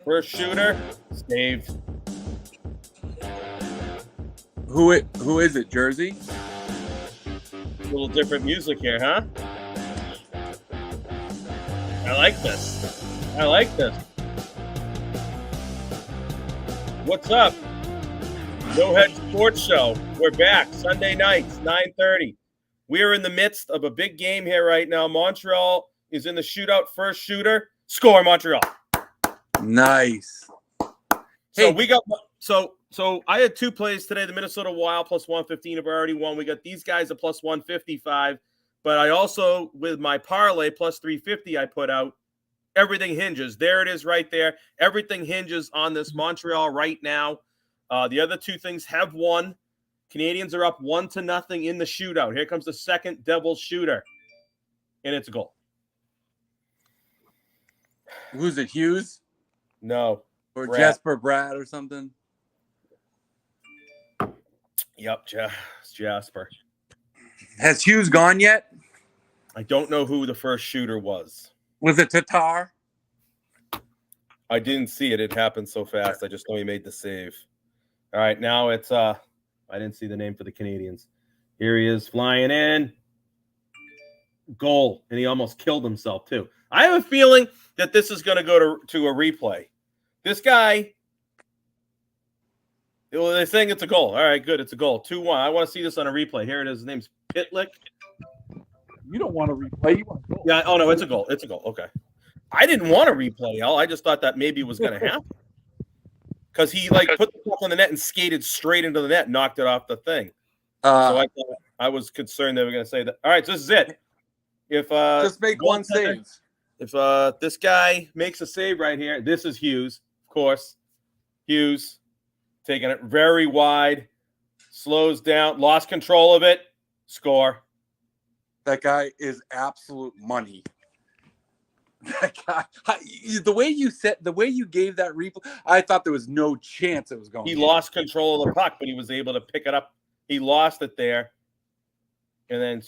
First shooter, saved. Who is it? Jersey? A little different music here, huh? I like this. What's up? No Head Sports Show. We're back Sunday nights, 9:30. We are in the midst of a big game here right now. Montreal is in the shootout. First shooter, score Montreal. Nice. So we got so I had two plays today. The Minnesota Wild plus 115 have already won. We got these guys at plus 155. But I also, with my parlay plus 350 I put out, everything hinges. There it is right there. Everything hinges on this Montreal right now. The other two things have won. Canadians are up 1-0 in the shootout. Here comes the second Devils shooter. And it's a goal. Who's it, Hughes? No. Or Brad. Jesper Bratt or something? Yep, Jasper. Has Hughes gone yet? I don't know who the first shooter was. Was it Tatar? I didn't see it. It happened so fast. I just know he made the save. All right, now it's I didn't see the name for the Canadians. Here he is flying in. Goal. And he almost killed himself too. I have a feeling that this is going to go to a replay. This guy, well, they're saying it's a goal. All right, good. It's a goal. 2-1. I want to see this on a replay. Here it is. His name's Pitlick. You don't want to replay. You want to go. Yeah. Oh, no, it's a goal. It's a goal. Okay. I didn't want to replay, I just thought that maybe it was going to happen. Because he, put the puck on the net and skated straight into the net and knocked it off the thing. So I was concerned they were going to say that. All right, so this is it. If just make one save. If this guy makes a save right here, this is Hughes, of course. Hughes taking it very wide, slows down, lost control of it, score. That guy is absolute money. That guy, the way you gave that replay, I thought there was no chance it was going. He lost control of the puck, but he was able to pick it up. He lost it there, and then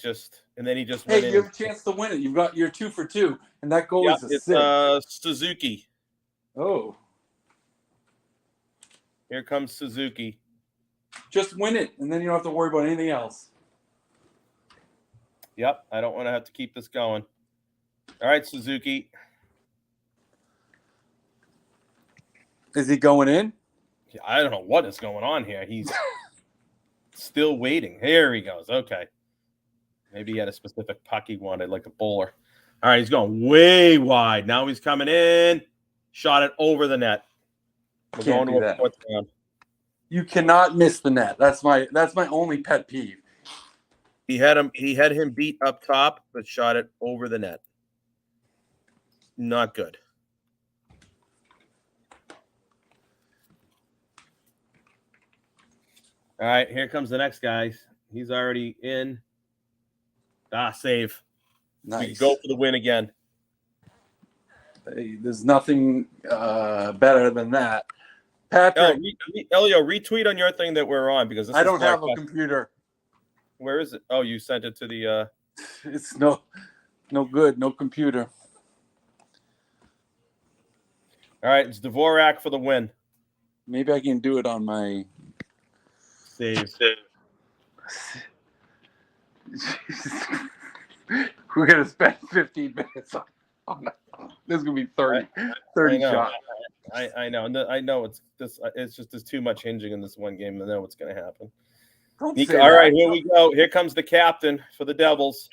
he just went in. You have a chance to win it. You're 2 for 2, and that goal is a it's Suzuki. Oh, here comes Suzuki. Just win it, and then you don't have to worry about anything else. Yep, I don't want to have to keep this going. All right, Suzuki. Is he going in? I don't know what is going on here. He's still waiting. Here he goes. Okay. Maybe he had a specific puck he wanted, like a bowler. All right, he's going way wide. Now he's coming in. Shot it over the net. We're going to a fourth round. You cannot miss the net. That's my only pet peeve. He had him beat up top, but shot it over the net. Not good. All right, here comes the next guy. He's already in. Save. Nice. We go for the win again. Hey, there's nothing better than that. Patrick, Elio, retweet on your thing that we're on because I don't have a computer. Where is it? Oh, you sent it to the. It's no good. No computer. All right, it's Dvorak for the win. Maybe I can do it on my save. We're gonna spend 15 minutes on that. This is gonna be 30 shots. I know. I know it's this. It's just there's too much hinging in this one game. I know what's gonna happen. All right, here we go. Here comes the captain for the Devils.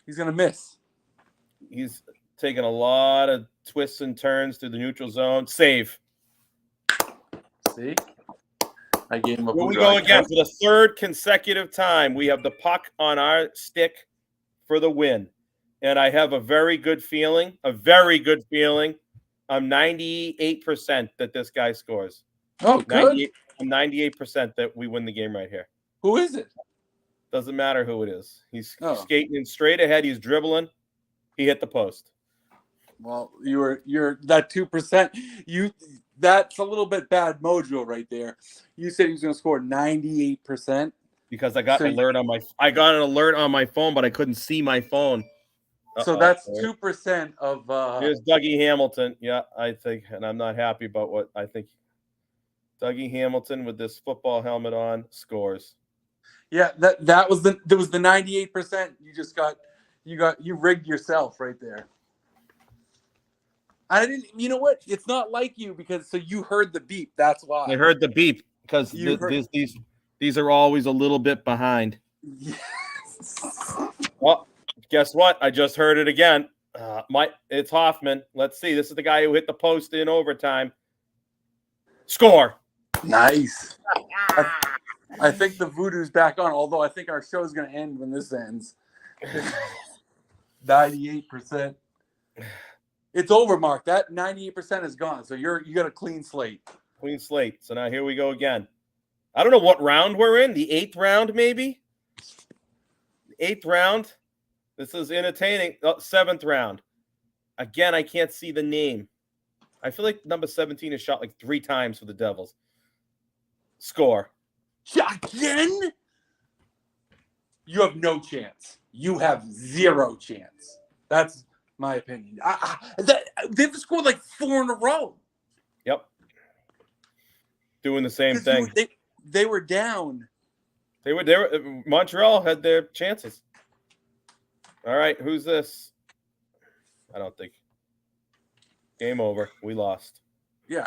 He's gonna miss. He's taking a lot of twists and turns through the neutral zone. Save. See? I gave him a Here we go again for the third consecutive time. We have the puck on our stick for the win. And I have a very good feeling. I'm 98% that this guy scores. Oh, good. I'm 98% that we win the game right here. Who is it? Doesn't matter who it is. He's skating straight ahead. He's dribbling. He hit the post. Well, you're that 2%. That's a little bit bad mojo right there. You said he was going to score 98%. Because I got an alert on my phone, but I couldn't see my phone. So Uh-oh. that's 2% of. Here's Dougie Hamilton. Yeah, I think, and I'm not happy about what I think. Dougie Hamilton with this football helmet on scores. Yeah, that was the 98%. You rigged yourself right there. I didn't. You know what? It's not like you because you heard the beep. That's why. I heard the beep because these are always a little bit behind. Yes. Well, guess what? I just heard it again. It's Hoffman. Let's see. This is the guy who hit the post in overtime. Score. Nice. I think the voodoo's back on. Although I think our show is going to end when this ends. 98%. It's over, Mark. That 98% is gone. So you got a clean slate. Clean slate. So now here we go again. I don't know what round we're in. The 8th round, maybe? The 8th round. This is entertaining. 7th round. Again, I can't see the name. I feel like number 17 is shot like 3 times for the Devils. Score. Again? You have no chance. You have 0 chance. That's my opinion. They've scored like 4 in a row. Yep. Doing the same thing. They were down. They were. Montreal had their chances. All right, who's this? I don't think. Game over. We lost. Yeah,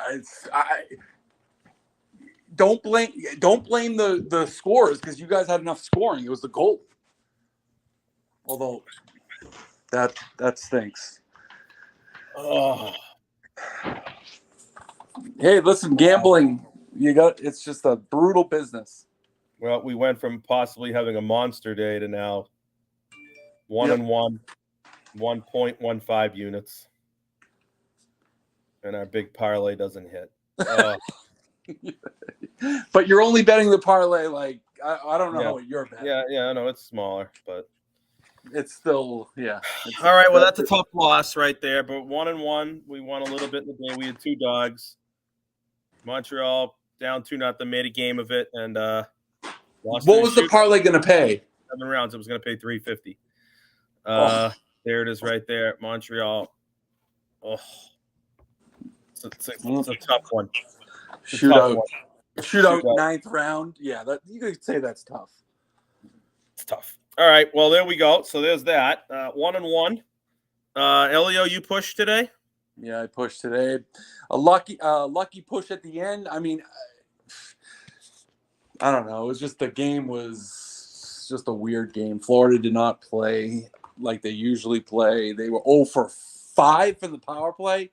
don't blame the scores because you guys had enough scoring. It was the goal. Although that stinks. Oh. Hey, listen, gambling, it's just a brutal business. Well, we went from possibly having a monster day to now 1-1, 1.15 units. And our big parlay doesn't hit. But you're only betting the parlay like I don't know what you're betting. Yeah, I know it's smaller, but it's still all right. Well, that's a tough loss right there. But 1-1, we won a little bit in the game. We had 2 dogs. Montreal down 2-0, made a game of it, and lost. What was the parlay going to pay? 7 rounds. It was going to pay $350. There it is, right there, Montreal. Oh, it's a tough one. Shootout 9th round. Yeah, you could say that's tough. It's tough. All right. Well, there we go. So there's that. 1-1. Elio, you pushed today? Yeah, I pushed today. A lucky push at the end. I mean, I don't know. It was just the game was just a weird game. Florida did not play like they usually play. They were 0 for 5 for the power play,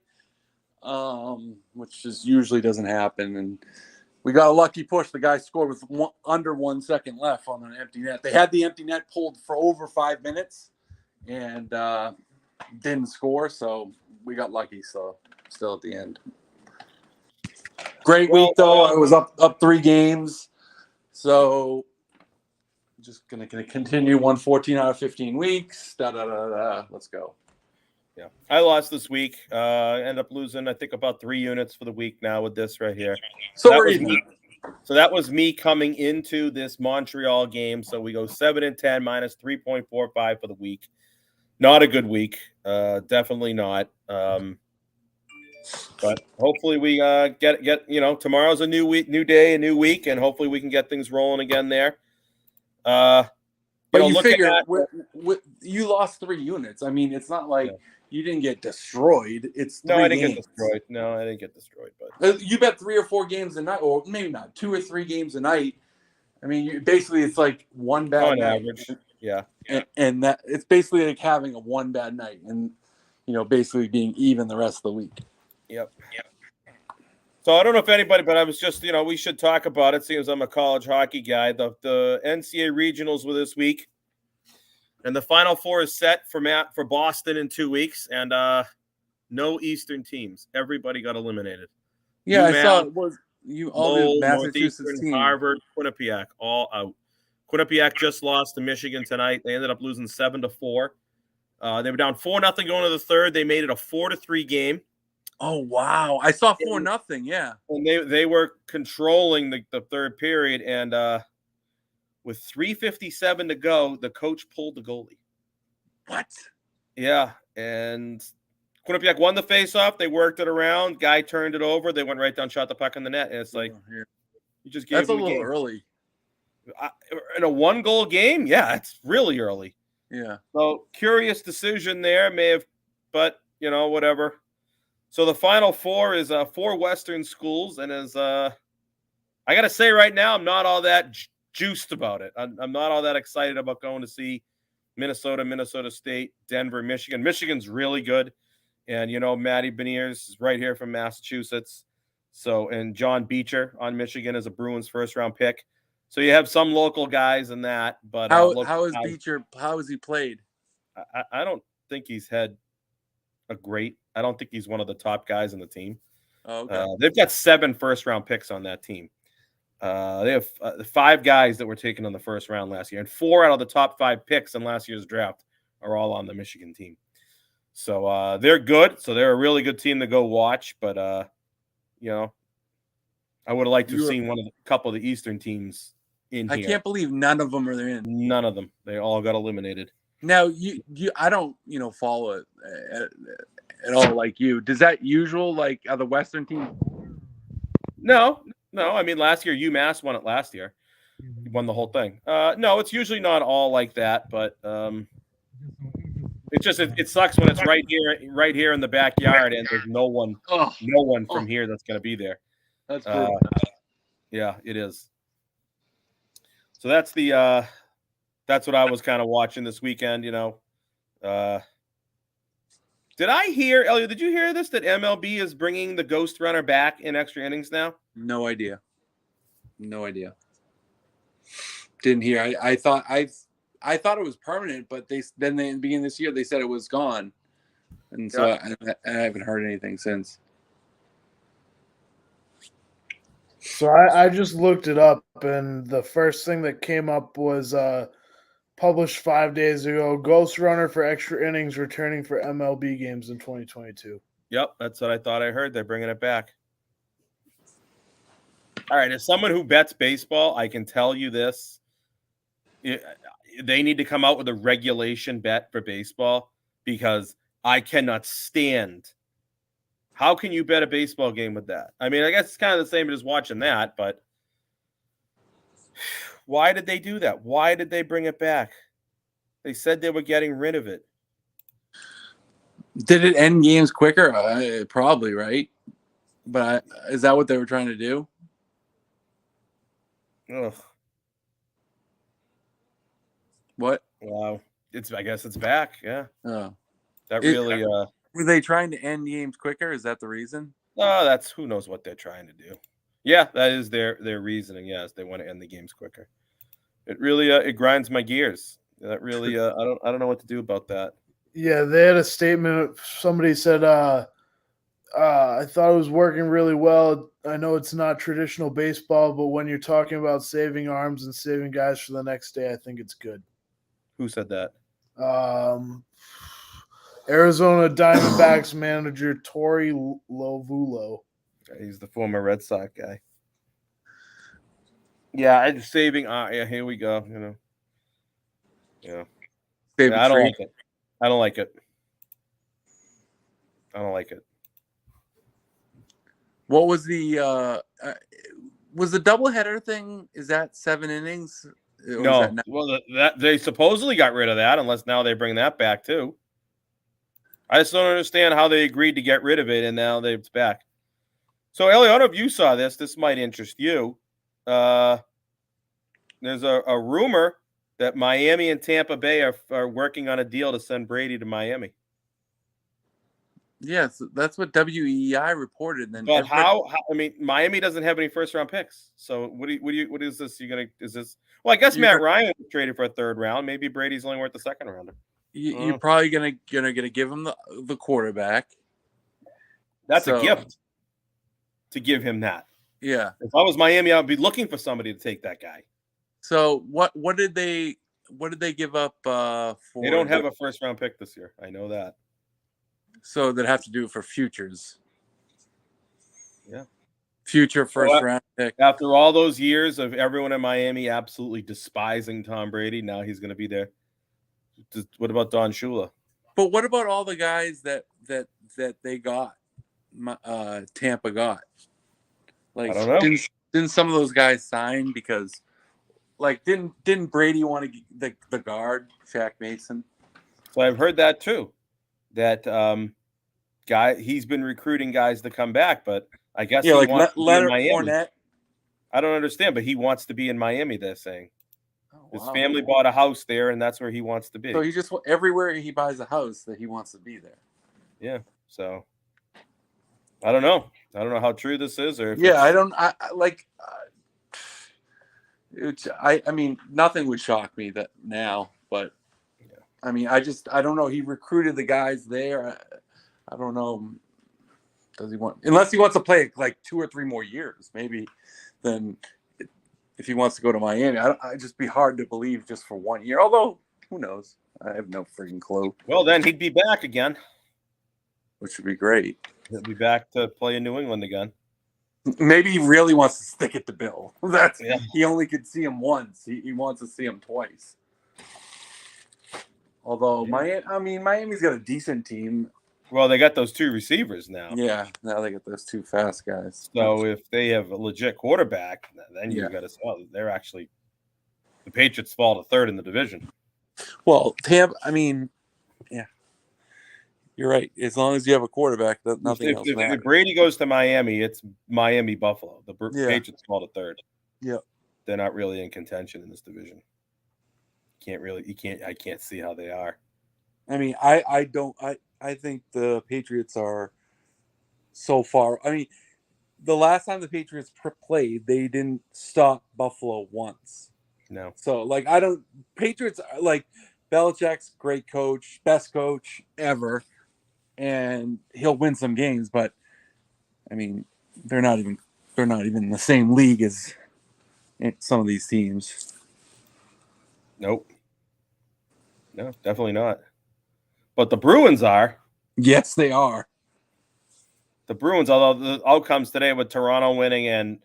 which just usually doesn't happen. And we got a lucky push. The guy scored with under 1 second left on an empty net. They had the empty net pulled for over 5 minutes and didn't score. So we got lucky. So still at the end. Great week, though. I was up 3 games. So just going to continue 114 out of 15 weeks. Let's go. Yeah. I lost this week. Ended up losing, I think, about 3 units for the week now with this right here. So that was me coming into this Montreal game. So we go 7-10 minus 3.45 for the week. Not a good week. Definitely not. But hopefully we get tomorrow's a new week, new day, a new week, and hopefully we can get things rolling again there. But you figure you lost 3 units. I mean, it's not like you didn't get destroyed. It's 3 I didn't games. get destroyed. No, I didn't get destroyed. But you bet 3 or 4 games a night, or maybe not 2 or 3 games a night. I mean, basically, it's like one bad on night. average, yeah. And that it's basically like having a one bad night, and basically being even the rest of the week. Yep. So I don't know if anybody, but I was just, we should talk about it. Seems I'm a college hockey guy. The NCAA regionals were this week, and the Final Four is set for Boston in 2 weeks, and no Eastern teams. Everybody got eliminated. Yeah, UMass, I saw it was all the Massachusetts teams. Harvard, Quinnipiac, all out. Quinnipiac just lost to Michigan tonight. They ended up losing 7-4. They were down 4-0 going to the third. They made it a 4-3 game. Oh wow! I saw 4-0. Yeah, and they were controlling the third period, and with 3:57 to go, the coach pulled the goalie. What? Yeah, and Quinnipiac won the face-off. They worked it around. Guy turned it over. They went right down, shot the puck in the net, and it's like you just gave That's a them the little game. early. In a one-goal game, yeah, it's really early. Yeah. So curious decision there, but whatever. So the Final Four is 4 Western schools, and I got to say right now, I'm not all that juiced about it. I'm not all that excited about going to see Minnesota, Minnesota State, Denver, Michigan. Michigan's really good, and Matty Beniers is right here from Massachusetts. So, and John Beecher on Michigan is a Bruins first-round pick. So you have some local guys in that, but How is Beecher? How has he played? I don't think he's had a great. I don't think he's one of the top guys in the team. Oh, okay. They've got 7 first-round picks on that team. They have 5 guys that were taken in the first round last year, and 4 out of the top 5 picks in last year's draft are all on the Michigan team. So they're good. So they're a really good team to go watch. But I would have liked to have seen a couple of the Eastern teams in here. I can't believe none of them are in. None of them. They all got eliminated. Now I don't follow it at all like you. Does that usual like are the Western teams? No. I mean, last year UMass won it. Last year, he won the whole thing. No, it's usually not all like that, but it sucks when it's right here in the backyard, and there's no one from here that's going to be there. That's brutal. Yeah, it is. So that's that's what I was kind of watching this weekend. Did I hear, Elliot? Did you hear this? That MLB is bringing the Ghost Runner back in extra innings now? No idea. Didn't hear. I thought it was permanent, but then in the beginning of this year they said it was gone, and so I haven't heard anything since. So I just looked it up, and the first thing that came up was published 5 days ago. Ghost Runner for extra innings returning for MLB games in 2022. Yep, that's what I thought I heard. They're bringing it back. All right, as someone who bets baseball, I can tell you this. They need to come out with a regulation bet for baseball because I cannot stand. How can you bet a baseball game with that? I mean, I guess it's kind of the same as watching that, but why did they do that? Why did they bring it back? They said they were getting rid of it. Did it end games quicker? Probably, right? But is that what they were trying to do? Ugh. What? Wow. I guess it's back. Yeah. Oh. That really. Were they trying to end games quicker? Is that the reason? That's who knows what they're trying to do. Yeah, that is their reasoning. Yes, they want to end the games quicker. It really it grinds my gears. That really I don't know what to do about that. Yeah, they had a statement. Somebody said, I thought it was working really well. I know it's not traditional baseball, but when you're talking about saving arms and saving guys for the next day, I think it's good. Who said that? Arizona Diamondbacks manager Torey Lovulo. He's the former Red Sox guy. Yeah, I'm saving. Yeah, here we go. Yeah, I don't like it. I don't like it. What was the doubleheader thing? Is that 7 innings? No. Well, that they supposedly got rid of that, unless now they bring that back too. I just don't understand how they agreed to get rid of it, and now it's back. So, Ellie, I don't know if you saw this. This might interest you. There's a rumor that Miami and Tampa Bay are working on a deal to send Brady to Miami. Yes, that's what WEI reported. Then, but how? I mean, Miami doesn't have any first-round picks. So, what is this? Is this? Well, I guess Matt Ryan was traded for a 3rd round. Maybe Brady's only worth the 2nd rounder. You're probably gonna give him the quarterback. That's a gift to give him that. Yeah. If I was Miami, I'd be looking for somebody to take that guy. So what did they give up for? They don't have a 1st-round pick this year. I know that. So they'd have to do it for futures. Yeah. Future 1st-round pick. After all those years of everyone in Miami absolutely despising Tom Brady, now he's going to be there. What about Don Shula? But what about all the guys that they got? Tampa got. Like, I don't know. Didn't some of those guys sign because, like, didn't Brady want to the guard Shaq Mason? So I've heard that too. That guy, he's been recruiting guys to come back, but I guess Yeah, he like wants to be in Leonard Miami. Fournette. I don't understand, but he wants to be in Miami. They're saying his wow. family bought a house there, and that's where he wants to be. So he just everywhere he buys a house that he wants to be there. Yeah. So I don't know. I don't know how true this is, or if Yeah, I don't. I like. I mean, nothing would shock me that now, but Yeah. I mean, I don't know. He recruited the guys there. I don't know. Does he want? Unless he wants to play like 2 or 3 more years, maybe. Then, if he wants to go to Miami, I just be hard to believe just for 1 year. Although, who knows? I have no freaking clue. Well, then he'd be back again. Which would be great. He'll be back to play in New England again. Maybe he really wants to stick it to Bill. That's Yeah. He only could see him once. He wants to see him twice. Although Miami's got a decent team. Well, they got those 2 receivers now. Yeah, now they got those 2 fast guys. So if they have a legit quarterback, then you've Yeah. got to. Well, they're actually the Patriots fall to 3rd in the division. Well, Tampa. Yeah, you're right. As long as you have a quarterback, nothing else matters. If Brady goes to Miami, it's Miami Buffalo. The Yeah. Patriots fall to 3rd. Yeah. They're not really in contention in this division. I can't see how they are. I mean, I think the Patriots are so far. I mean, the last time the Patriots played, they didn't stop Buffalo once. No. So, like, Patriots are like Belichick's great coach, best coach ever, and he'll win some games. But I mean, they're not even in the same league as some of these teams. Nope. No, definitely not. But the Bruins are. Yes, they are. The Bruins, although the outcomes today with Toronto winning and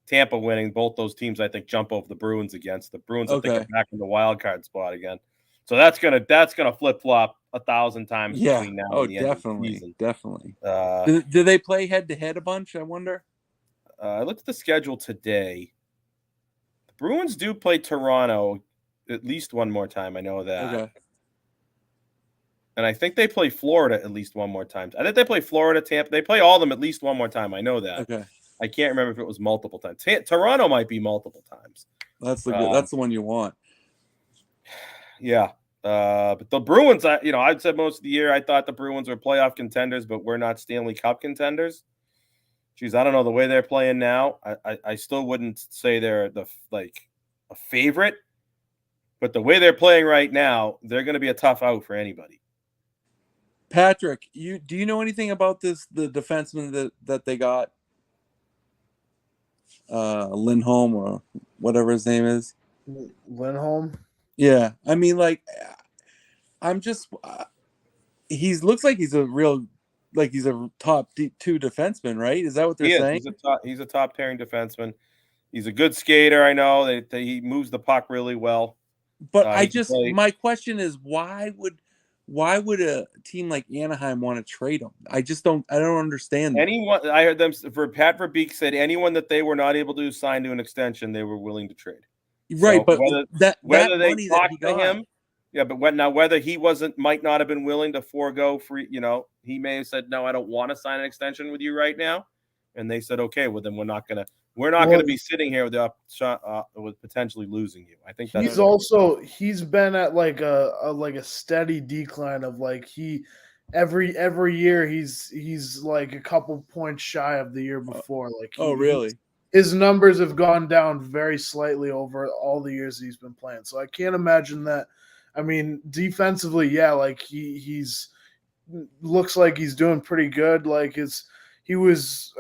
Tampa winning, both those teams I think jump over the Bruins against. The Bruins I think are back in the wild card spot again. So that's gonna flip flop 1,000 times between now and the end of the season. Definitely. Uh, Do they play head to head a bunch? I wonder. I looked at the schedule today. The Bruins do play Toronto at least one more time. I know that. Okay. And I think they play Florida at least one more time. I think they play Florida, Tampa. They play all of them at least one more time. I know that. Okay. I can't remember if it was multiple times. Toronto might be multiple times. That's the one you want. Yeah. But the Bruins, I'd said most of the year I thought the Bruins were playoff contenders, but we're not Stanley Cup contenders. Geez, I don't know the way they're playing now. I still wouldn't say they're a favorite, but the way they're playing right now, they're going to be a tough out for anybody. Patrick, do you know anything about the defenseman that they got? Lindholm or whatever his name is. Lindholm. Yeah, I mean, like, I'm just. He looks like he's a top 2 defenseman, right? Is that what they're saying? He's a top pairing defenseman. He's a good skater. I know he moves the puck really well. But my question is, why would a team like Anaheim want to trade him? I don't understand that. Anyone, I heard them for Pat Verbeek said anyone that they were not able to sign to an extension, they were willing to trade. Right, so but whether they money talked that to him, yeah, but whether he might not have been willing to forego free, he may have said, no, I don't want to sign an extension with you right now, and they said, okay, well then we're not gonna be sitting here with potentially losing you. I think he's been at like a steady decline of like every year he's like a couple points shy of the year before. Like really? His numbers have gone down very slightly over all the years he's been playing. So I can't imagine that. I mean, defensively, yeah, like he's looks like he's doing pretty good. Like he was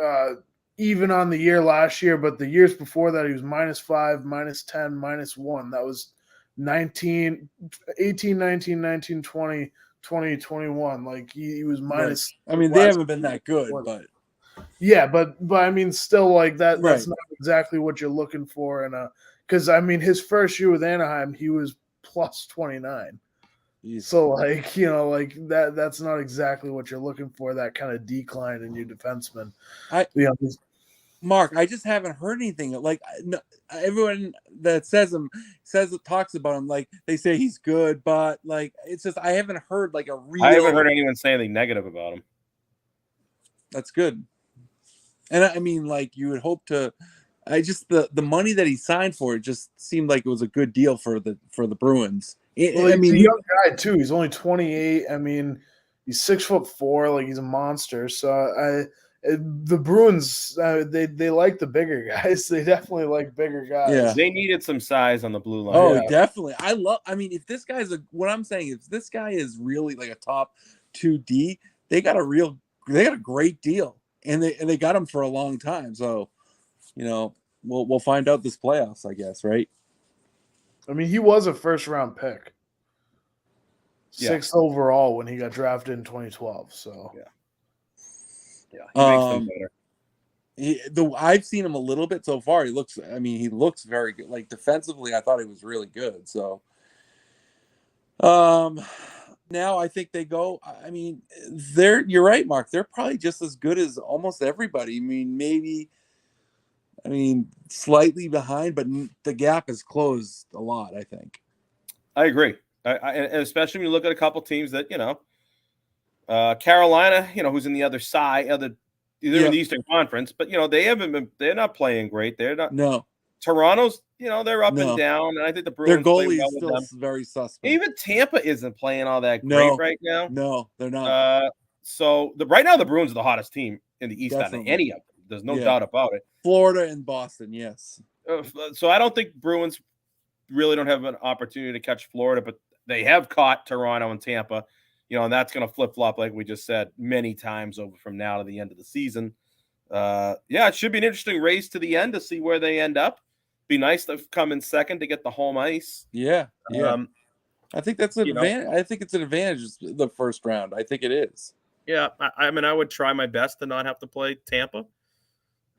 even on the year last year, but the years before that he was -5, -10, -1. That was 18, 19, 19, 20, 20, 21. Like he was minus. I mean, they haven't been that good, but yeah, but I mean, still like that. Right. That's not exactly what you're looking for. Because I mean, his first year with Anaheim, he was +29. So like, like that's not exactly what you're looking for, that kind of decline in your defenseman. Mark, I just haven't heard anything. Like no, everyone that talks about him, like they say he's good, but like it's just I haven't heard like a real. I haven't heard anyone say anything negative about him. That's good. And I mean, like you would hope to. The money that he signed for it just seemed like it was a good deal for the Bruins. Well, he's a young guy too. He's only 28. I mean, he's 6'4". Like he's a monster. So the Bruins, they like the bigger guys. They definitely like bigger guys. Yeah. They needed some size on the blue line. Oh, definitely. I mean, if this guy's what I'm saying, if this guy is really like a top 2D, they got a great deal, and they got him for a long time. So, we'll find out this playoffs, I guess, right? I mean, he was a first-round pick, 6th overall when he got drafted in 2012. So, he makes them better. I've seen him a little bit so far. He looks very good. Like defensively, I thought he was really good. So, now I think they go. I mean, you're right, Mark. They're probably just as good as almost everybody. I mean, slightly behind, but the gap is closed a lot, I think. I agree. And especially when you look at a couple teams that, Carolina, who's in the other side, they're in the Eastern Conference, but, they're not playing great. They're not. No. Toronto's, they're up and down. And I think the Bruins their goalie is still very suspect. Even Tampa isn't playing all that great right now. No, they're not. So right now the Bruins are the hottest team in the East out of any of them. There's no doubt about it. Florida and Boston, yes. So I don't think Bruins really don't have an opportunity to catch Florida, but they have caught Toronto and Tampa, and that's going to flip-flop, like we just said, many times over from now to the end of the season. It should be an interesting race to the end to see where they end up. Be nice to come in second to get the home ice. Yeah. I think that's an advantage. I think it's an advantage the first round. I think it is. Yeah, I mean, I would try my best to not have to play Tampa.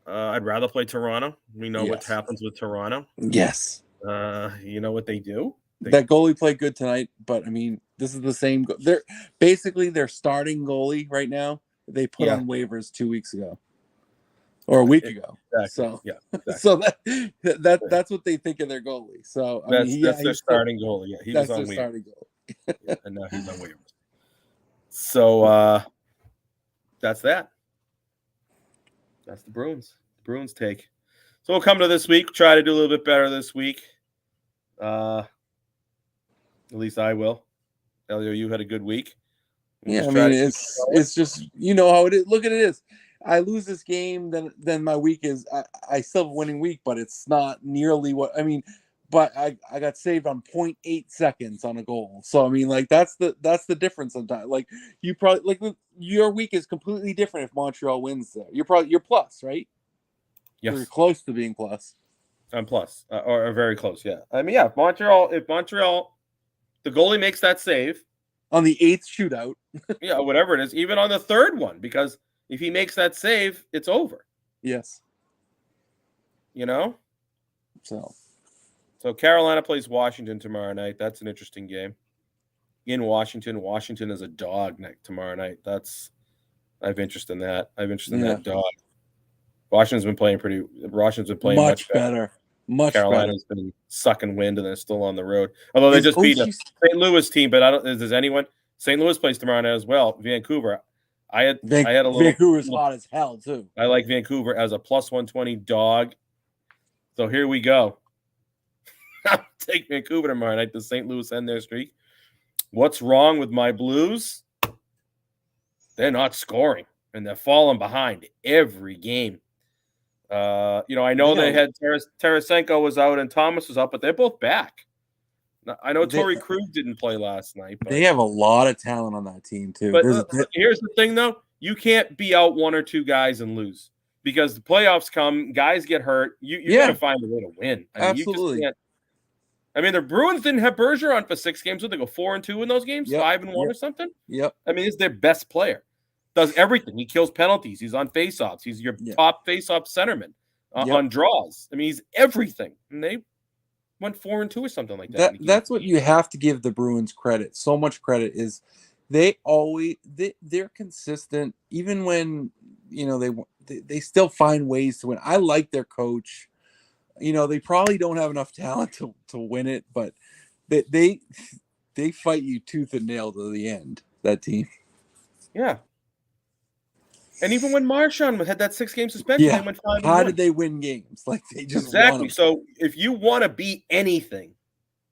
I'd rather play Toronto. We know what happens with Toronto. Yes. You know what they do? That goalie played good tonight, but I mean, this is the same. They're basically their starting goalie right now. They put on waivers 2 weeks ago, or a week ago. Exactly. So, so that's what they think of their goalie. So that's their starting goalie. Yeah, he was on waivers. Starting goalie. And now he's on waivers. So that's that. That's the Bruins. Bruins take. So we'll come to this week. Try to do a little bit better this week. At least I will. Elio, you had a good week. I mean, it's just how it is. Look at it is. I lose this game, then my week is I still have a winning week, but it's not nearly what I mean. But I got saved on 0.8 seconds on a goal. So I mean, like that's the difference sometimes. Like you probably your week is completely different if Montreal wins there. You're plus, right? Yes. You're close to being plus. I'm plus, or very close. Yeah. I mean, if Montreal, the goalie makes that save on the 8th shootout, whatever it is, even on the 3rd one, because if he makes that save, it's over. Yes. So Carolina plays Washington tomorrow night. That's an interesting game. In Washington. Washington is a dog tomorrow night. I have interest in that. I have interest in that dog. Washington's been playing much better. Carolina's been sucking wind and they're still on the road. Although they just beat a St. Louis team, but does anyone? St. Louis plays tomorrow night as well. Vancouver. I had a little. Vancouver's hot as hell too. I like Vancouver as a plus 120 dog. So here we go. I'll take Vancouver tomorrow night to St. Louis end their streak. What's wrong with my Blues? They're not scoring, and they're falling behind every game. I know they had Tarasenko was out and Thomas was out, but they're both back. I know Torrey Krug didn't play last night. But they have a lot of talent on that team, too. But here's the thing, though. You can't be out one or two guys and lose because the playoffs come, guys get hurt. You got to find a way to win. Absolutely. The Bruins didn't have Bergeron on for 6 games. Would they go 4-2 in those games? 5-1 or something? Yep. I mean, he's their best player. Does everything. He kills penalties. He's on faceoffs. He's your top faceoff centerman on draws. I mean, he's everything. And went 4-2 or something like that. That's what you have to give the Bruins credit. So much credit is they're consistent even when they still find ways to win. I like their coach. They probably don't have enough talent to win it, but they fight you tooth and nail to the end. That team. Yeah. And even when Marchand had that 6-game suspension, they went 5-1. How did they win games? Like they just exactly. won them. So if you want to beat anything,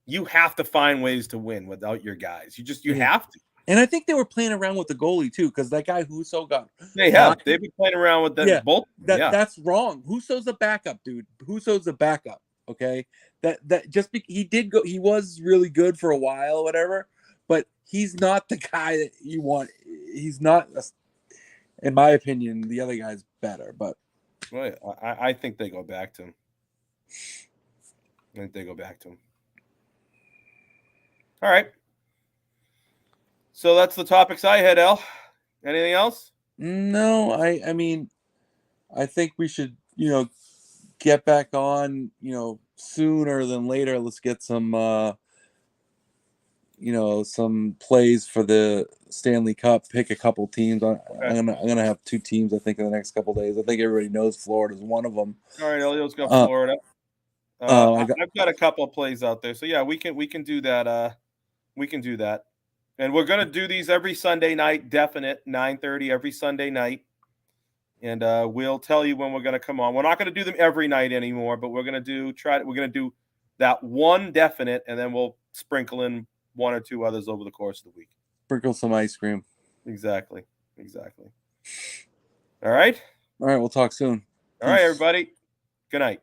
you have to find ways to win without your guys. You have to. And I think they were playing around with the goalie too, because that guy Husso got. They have. They've been playing around with them both. That's wrong. Husso's a backup, dude. Husso's a backup. Okay. He was really good for a while, or whatever, but he's not the guy that you want. He's not. In my opinion, the other guy's better, but I think they go back to him. All right. So that's the topics I had, El. Anything else? No, I mean, I think we should, get back on, sooner than later. Let's get some, some plays for the Stanley Cup. Pick a couple teams. I'm gonna have 2 teams. I think in the next couple of days. I think everybody knows Florida's one of them. All right, Elio's got Florida. I've got a couple of plays out there. So yeah, we can do that. We can do that, and we're gonna do these every Sunday night. Definite 9:30 every Sunday night, and we'll tell you when we're gonna come on. We're not gonna do them every night anymore, but we're gonna do that one definite, and then we'll sprinkle in 1 or 2 others over the course of the week. Sprinkle some ice cream. Exactly. All right. We'll talk soon. All right, everybody. Good night.